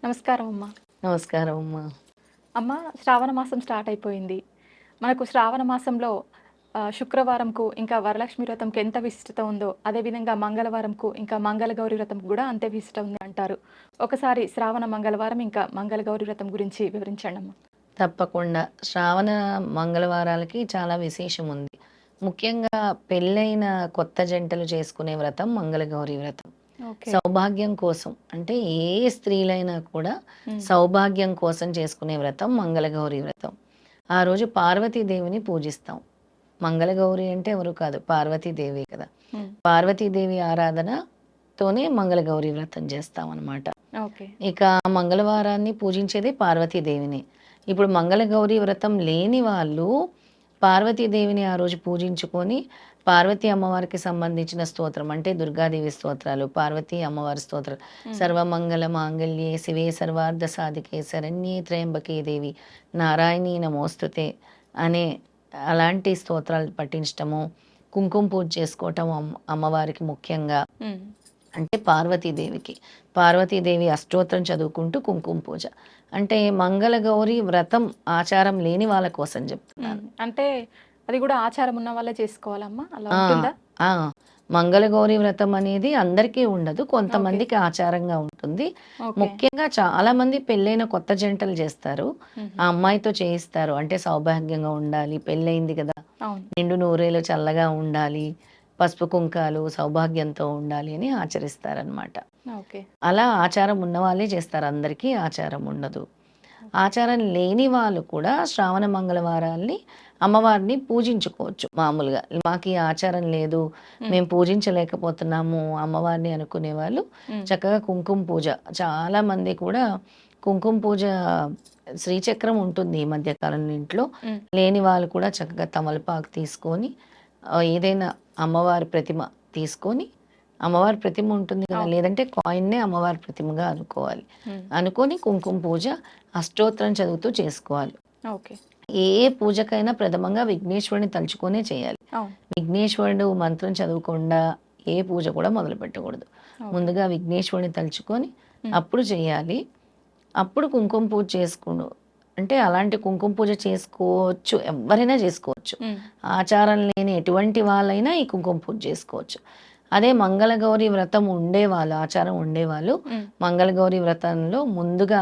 నమస్కారం అమ్మ. నమస్కారం అమ్మా. అమ్మ, శ్రావణ మాసం స్టార్ట్ అయిపోయింది. మనకు శ్రావణ మాసంలో శుక్రవారంకు ఇంకా వరలక్ష్మి వ్రతంకి ఎంత విశిష్టత ఉందో, అదేవిధంగా మంగళవారంకు ఇంకా మంగళగౌరి వ్రతంకు కూడా అంతే విశిష్టత ఉంది అంటారు. ఒకసారి శ్రావణ మంగళవారం ఇంకా మంగళగౌరి వ్రతం గురించి వివరించండమ్మ. తప్పకుండా. శ్రావణ మంగళవారాలకి చాలా విశేషం ఉంది. ముఖ్యంగా పెళ్ళైన కొత్త జంటలు చేసుకునే వ్రతం మంగళగౌరి వ్రతం. ఓకే. సౌభాగ్యం కోసం అంటే ఏ స్త్రీలైనా కూడా హ్మ్. సౌభాగ్యం కోసం చేసుకునే వ్రతం మంగళగౌరి వ్రతం. ఆ రోజు పార్వతీదేవిని పూజిస్తాం. మంగళగౌరి అంటే ఎవరు కాదు, పార్వతీదేవి కదా. హ్మ్. పార్వతీదేవి ఆరాధనతోనే మంగళగౌరి వ్రతం చేస్తామన్నమాట. ఓకే. ఇక ఆ మంగళవారాన్ని పూజించేది పార్వతీదేవిని. ఇప్పుడు మంగళగౌరి వ్రతం లేని వాళ్ళు పార్వతీదేవిని ఆ రోజు పూజించుకొని పార్వతీ అమ్మవారికి సంబంధించిన స్తోత్రం అంటే దుర్గాదేవి స్తోత్రాలు, పార్వతీ అమ్మవారి స్తోత్రాలు, హ్మ్. సర్వమంగళ మాంగళ్యే శివే సర్వార్థ సాధికే శరణ్యే త్రయంబకే దేవి నారాయణీ నమోస్తుతే అనే అలాంటి స్తోత్రాలు పఠించటము, కుంకుమ పూజ చేసుకోవటం అమ్మవారికి ముఖ్యంగా హ్మ్. అంటే పార్వతీదేవికి. పార్వతీదేవి అష్టోత్తరం చదువుకుంటూ కుంకుమ పూజ. అంటే మంగళగౌరి వ్రతం ఆచారం లేని వాళ్ళ కోసం చెప్తున్నాను. అంటే అది కూడా ఆచారం ఉన్న వాళ్ళే చేసుకోవాలమ్మా? అలా ఆ! ఉంటుందా? ఆ! మంగళగౌరి వ్రతం అనేది అందరికీ ఉండదు. ఓకే. కొంతమందికి ఆచారంగా ఉంటుంది. ఓకే. ముఖ్యంగా చాలామంది పెళ్ళైన కొత్త జంటలు చేస్తారు. హుహు. ఆ అమ్మాయితో చేయిస్తారు. అంటే సౌభాగ్యంగా ఉండాలి, పెళ్ళయింది కదా! అవును. నిండు నూరేళ్ళు చల్లగా ఉండాలి, పసుపు కుంకాలు సౌభాగ్యంతో ఉండాలి అని ఆచరిస్తారనమాట. ఓకే. అలా ఆచారం ఉన్నవాళ్ళే చేస్తారు. అందరికీ ఆచారం ఉండదు. ఆచారం లేని వాళ్ళు కూడా శ్రావణ మంగళవారాల్ని అమ్మవారిని పూజించుకోవచ్చు మామూలుగా. మాకు ఈ ఆచారం లేదు, హ్మ్. మేము పూజించలేకపోతున్నాము అమ్మవారిని అనుకునే వాళ్ళు హ్మ్. చక్కగా కుంకుమ పూజ. చాలామంది కూడా కుంకుమ పూజ శ్రీచక్రం ఉంటుంది ఈ మధ్య కాలంలో ఇంట్లో. హ్మ్. లేని వాళ్ళు కూడా చక్కగా తమలపాకు తీసుకొని ఏదైనా అమ్మవారి ప్రతిమ తీసుకొని అమ్మవారి ప్రతిమ ఉంటుంది కదా! అవును. లేదంటే కాయిన్‌నే అమ్మవారి ప్రతిమగా అనుకోవాలి. హ్మ్. అనుకోని కుంకుమ పూజ అష్టోత్తరం చదువుతూ చేసుకోవాలి. ఓకే. ఏ పూజకైనా ప్రథమంగా విఘ్నేశ్వరుడిని తలుచుకొనే చేయాలి. అవును. విఘ్నేశ్వరుడు మంత్రం చదవకుండా ఏ పూజ కూడా మొదలుపెట్టకూడదు. ఓకే. ముందుగా విఘ్నేశ్వరుడిని తలుచుకొని హ్మ్. అప్పుడు చేయాలి. అప్పుడు కుంకుమ పూజ అంటే అలాంటి కుంకుమ పూజ చేసుకోవచ్చు. ఎవ్వరైనా చేసుకోవచ్చు. హ్మ్. ఆచారం లేని ఎటువంటి వాళ్ళైనా ఈ కుంకుమ పూజ చేసుకోవచ్చు. అదే మంగళగౌరి వ్రతం ఉండేవాళ్ళు, ఆచారం ఉండేవాళ్ళు హ్మ్. మంగళగౌరి వ్రతంలో ముందుగా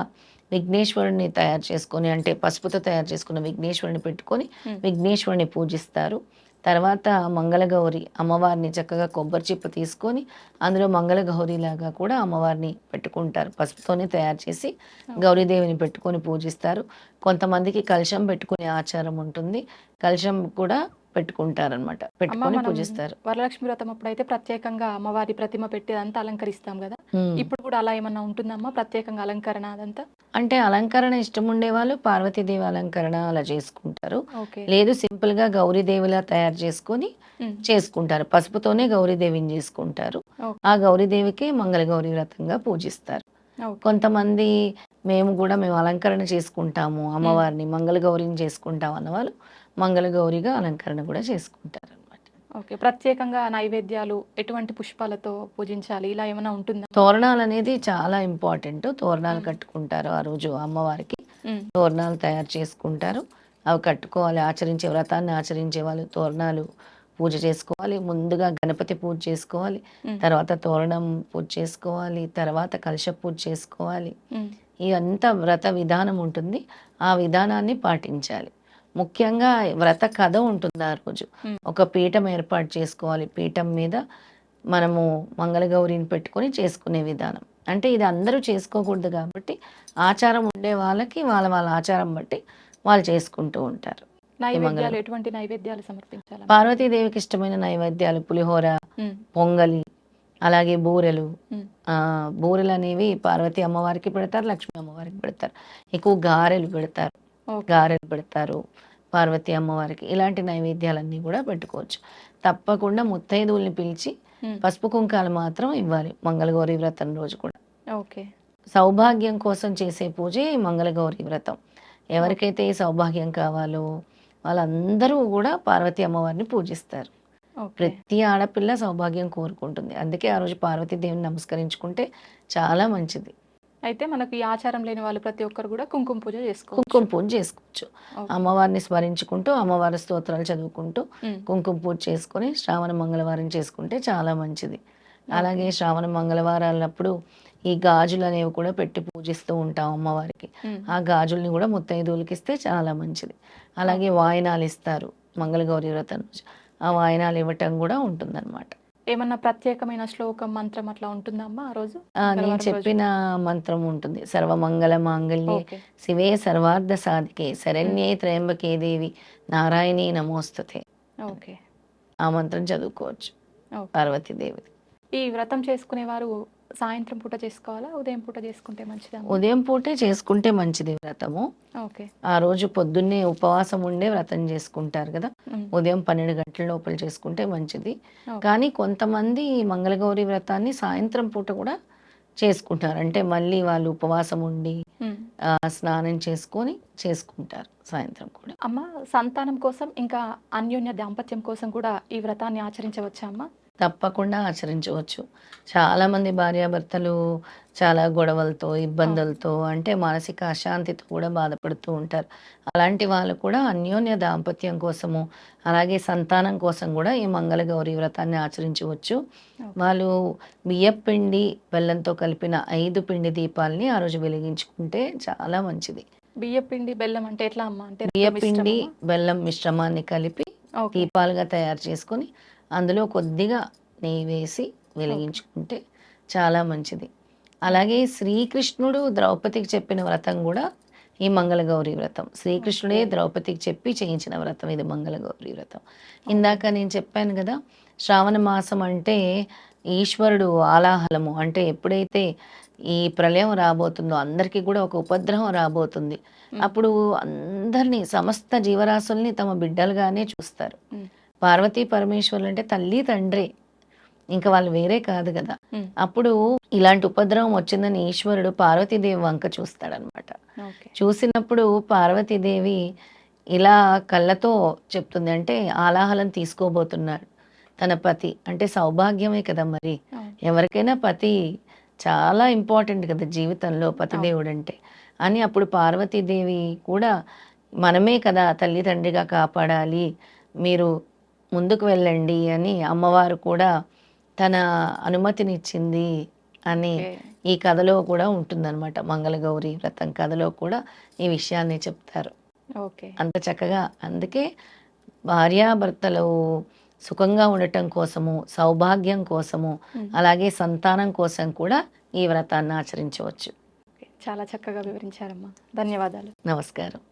విఘ్నేశ్వరుడిని తయారు చేసుకొని అంటే పసుపుతో తయారు చేసుకున్న విఘ్నేశ్వరుడిని పెట్టుకొని హ్మ్. విఘ్నేశ్వరుడిని పూజిస్తారు. తర్వాత మంగళగౌరి అమ్మవారిని చక్కగా కొబ్బరి చిప్ప తీసుకొని అందులో మంగళగౌరిలాగా కూడా అమ్మవారిని పెట్టుకుంటారు. పసుపుతోనే తయారు చేసి ఓకే. గౌరీదేవిని పెట్టుకొని పూజిస్తారు. కొంతమందికి కలశం పెట్టుకునే ఆచారం ఉంటుంది. కలశం కూడా పెట్టుకుంటారనమాట. అమ్మ, పెట్టుకొని మనం పూజిస్తారు. వరలక్ష్మి వ్రతం అప్పుడైతే ప్రత్యేకంగా అమ్మవారి ప్రతిమ పెట్టి అదంతా అలంకరిస్తాం గదా! హ్మ్. ఇప్పుడు కూడా అలా ఏమన్నా ఉంటుందమ్మా? ప్రత్యేకంగా అలంకరణ అదంతా? అంటే అలంకరణ ఇష్టం ఉండేవాళ్ళు పార్వతీదేవి అలంకరణ అలా చేసుకుంటారు. ఓకే. లేదు సింపుల్‌గా గౌరీదేవిలా తయారు చేసుకొని హ్మ్. చేసుకుంటారు. పసుపుతోనే గౌరీదేవిని చేసుకుంటారు. ఓకే. ఆ గౌరీదేవికే మంగళగౌరి వ్రతంగా పూజిస్తారు. ఓకే. కొంతమంది మేము అలంకరణ చేసుకుంటాము హ్మ్. అమ్మవారిని, మంగళగౌరిని చేసుకుంటాం అన్నవాళ్ళు మంగళగౌరిగా అలంకరణ కూడా చేసుకుంటారనమాట. ఓకే. ప్రత్యేకంగా నైవేద్యాలు ఎటువంటి పుష్పాలతో పూజించాలి ఇలా ఏమన్నా ఉంటుందా? తోరణాలనేది చాలా ఇంపార్టెంట్. తోరణాలు హ్మ్. కట్టుకుంటారు ఆ రోజు అమ్మవారికి. హ్మ్. తోరణాలు తయారు చేసుకుంటారు. అవి కట్టుకోవాలి. వ్రతాన్ని ఆచరించే వాళ్ళు తోరణాలు పూజ చేసుకోవాలి. ముందుగా గణపతి పూజ చేసుకోవాలి. హ్మ్. తర్వాత తోరణం పూజ చేసుకోవాలి. తర్వాత కలశ పూజ చేసుకోవాలి. హ్మ్. ఇదంతా వ్రత విధానం ఉంటుంది. ఆ విధానాన్ని పాటించాలి. ముఖ్యంగా వ్రత కథ ఉంటుంది ఆ రోజు. హ్మ్. ఒక పీఠం ఏర్పాటు చేసుకోవాలి. పీఠం మీద మనము మంగళగౌరిని పెట్టుకొని చేసుకునే విధానం. అంటే ఇది అందరూ చేసుకోకూడదు కాబట్టి ఆచారం ఉండే వాళ్ళకి వాళ్ళ ఆచారం బట్టి వాళ్ళు చేసుకుంటూ ఉంటారు. ఈ నైవేద్యాలు మంగళగౌరి. ఎటువంటి నైవేద్యాలు సమర్పించాలమ్మా? పార్వతీదేవికి ఇష్టమైన నైవేద్యాలు పులిహోర, హ్మ్. పొంగలి, అలాగే బూరెలు. హ్మ్. బూరెలనేవి పార్వతీ అమ్మవారికి పెడతారు, లక్ష్మీ అమ్మవారికి పెడతారు. ఎక్కువ గారెలు పెడతారు. ఓకే. గారెలు పెడతారు పార్వతీ అమ్మవారికి. ఇలాంటి నైవేద్యాలన్నీ కూడా పెట్టుకోవచ్చు. తప్పకుండా ముత్తైదువుల్ని పిలిచి హ్మ్. పసుపు కుంకాలు మాత్రం ఇవ్వాలి మంగళగౌరి వ్రతం రోజు కూడా. ఓకే. సౌభాగ్యం కోసం చేసే పూజే ఈ మంగళగౌరి వ్రతం. ఓకే. ఎవరికైతే ఈ సౌభాగ్యం కావాలో వాళ్ళందరూ కూడా పార్వతీ అమ్మవారిని పూజిస్తారు. ఓకే. ప్రతి ఆడపిల్ల సౌభాగ్యం కోరుకుంటుంది. అందుకే ఆ రోజు పార్వతీదేవిని నమస్కరించుకుంటే చాలా మంచిది. అయితే మనకు ఈ ఆచారం లేని వాళ్ళు ప్రతి ఒక్కరు కూడా కుంకుమ పూజ చేసుకోవచ్చు. కుంకుమ పూజ చేసుకోవచ్చు. ఓకే. అమ్మవారిని స్మరించుకుంటూ, అమ్మవారి స్తోత్రాలు చదువుకుంటూ, హ్మ్. కుంకుమ పూజ చేసుకొని శ్రావణ మంగళవారం చేసుకుంటే చాలా మంచిది. ఓకే. అలాగే శ్రావణ మంగళవారాలప్పుడు ఈ గాజులు అనేవి కూడా పెట్టి పూజిస్తూ ఉంటాం అమ్మవారికి. హ్మ్. ఆ గాజుల్ని కూడా ముత్తైదువులకి ఇస్తే చాలా మంచిది. అలాగే వాయినాలు ఇస్తారు మంగళగౌరి వ్రతం రోజు. ఆ వాయినాలు ఇవ్వటం కూడా ఉంటుందన్నమాట. ఏమన్నా ప్రత్యేకమైన శ్లోకం, మంత్రం అట్లా ఉంటుందా అమ్మా ఆ రోజు? నేను మంగళవారం రోజు. చెప్పిన మంత్రం ఉంటుంది. సర్వమంగళ మాంగళ్యే ఓకే. శివే సర్వార్థ సాధికే హ్మ్. శరణ్యే త్రయంబకే దేవి నారాయణీ నమోస్తుతే. ఓకే. ఆ మంత్రం చదువుకోవచ్చు ఓకే. పార్వతీదేవిది. ఈ వ్రతం చేసుకునేవారు సాయంత్రం పూట చేసుకోవాలా? ఉదయం పూట చేసుకుంటే మంచిదా అమ్మా? ఉదయం పూటే చేసుకుంటే మంచిది వ్రతము. ఓకే. ఆ రోజు పొద్దున్నే ఉపవాసం ఉండే వ్రతం చేసుకుంటారు కదా! హ్మ్. ఉదయం 12 గంటల లోపల చేసుకుంటే మంచిది. ఓకే. కానీ కొంతమంది మంగళగౌరి వ్రతాన్ని సాయంత్రం పూట కూడా చేసుకుంటారు. అంటే మళ్ళీ వాళ్ళు ఉపవాసం ఉండి హ్మ్. స్నానం చేసుకొని చేసుకుంటారు సాయంత్రం కూడా. అమ్మ, సంతానం కోసం ఇంకా అన్యోన్య దాంపత్యం కోసం కూడా ఈ వ్రతాన్ని ఆచరించవచ్చా అమ్మా? తప్పకుండా ఆచరించవచ్చు. చాలామంది భార్యాభర్తలు చాలా గొడవలతో, ఇబ్బందులతో అంటే మానసిక అశాంతితో కూడా బాధపడుతూ ఉంటారు. అలాంటి వాళ్ళు కూడా అన్యోన్య దాంపత్యం కోసము, అలాగే సంతానం కోసం కూడా ఈ మంగళగౌరి వ్రతాన్ని ఆచరించవచ్చు. ఓకే. వాళ్ళు బియ్యపిండి, బెల్లంతో కలిపిన 5 పిండి దీపాల్ని ఆ రోజు వెలిగించుకుంటే చాలా మంచిది. బియ్యపిండి, బెల్లం అంటే ఎట్లా అమ్మా? అంటే రెండు బియ్యపిండి, మిశ్రమమా? బెల్లం మిశ్రమాన్ని కలిపి ఓకే. దీపాలుగా తయారు చేసుకొని అందులో కొద్దిగా నెయ్యి వేసి ఓకే. వెలిగించుకుంటే చాలా మంచిది. అలాగే శ్రీకృష్ణుడు ద్రౌపదికి చెప్పిన వ్రతం కూడా ఈ మంగళగౌరి వ్రతం. శ్రీకృష్ణుడే ఓకే. ద్రౌపదికి చెప్పి చేయించిన వ్రతం ఇది మంగళగౌరి వ్రతం. ఓకే. ఇందాక నేను చెప్పాను కదా! శ్రావణ మాసం అంటే ఈశ్వరుడు ఆలాహలము. అంటే ఎప్పుడైతే ఈ ప్రళయం రాబోతుందో అందరికీ కూడా ఒక ఉపద్రవం రాబోతుంది. హ్మ్. అప్పుడు అందరినీ సమస్త జీవరాశుల్ని తమ బిడ్డలుగానే చూస్తారు. హ్మ్. పార్వతీ పరమేశ్వరులు అంటే తల్లి, తండ్రే. ఇంక వాళ్ళు వేరే కాదు గదా! హ్మ్. అప్పుడు ఇలాంటి ఉపద్రవం వచ్చిందని ఈశ్వరుడు పార్వతీదేవి వంక చూస్తాడనమాట. ఓకే. చూసినప్పుడు పార్వతీదేవి ఇలా కళ్ళతో చెప్తుంది. అంటే ఆలాహలం తీసుకోబోతున్నాడు తన పతి. అంటే సౌభాగ్యమే కదా మరి. అవును. ఎవరికైనా పతి చాలా ఇంపార్టెంట్ కదా జీవితంలో అవును. పతిదేవుడంటే. అని అప్పుడు పార్వతీదేవి కూడా మనమే కదా తల్లి, తండ్రిగా కాపాడాలి. మీరు ముందుకు వెళ్ళండి అని అమ్మవారు కూడా తన అనుమతినిచ్చింది అని ఓకే. ఈ కథలో కూడా ఉంటుందన్నమాట. మంగళగౌరి వ్రతం కథలో కూడా ఈ విషయాన్ని చెప్తారు. ఓకే. అంత చక్కగా అందుకే భార్యాభర్తలు సుఖంగా ఉండటం కోసము, సౌభాగ్యం కోసము, హ్మ్. అలాగే సంతానం కోసం కూడా ఈ వ్రతాన్ని ఆచరించవచ్చు. ఓకే. చాలా చక్కగా వివరించారమ్మా. ధన్యవాదాలు. నమస్కారం.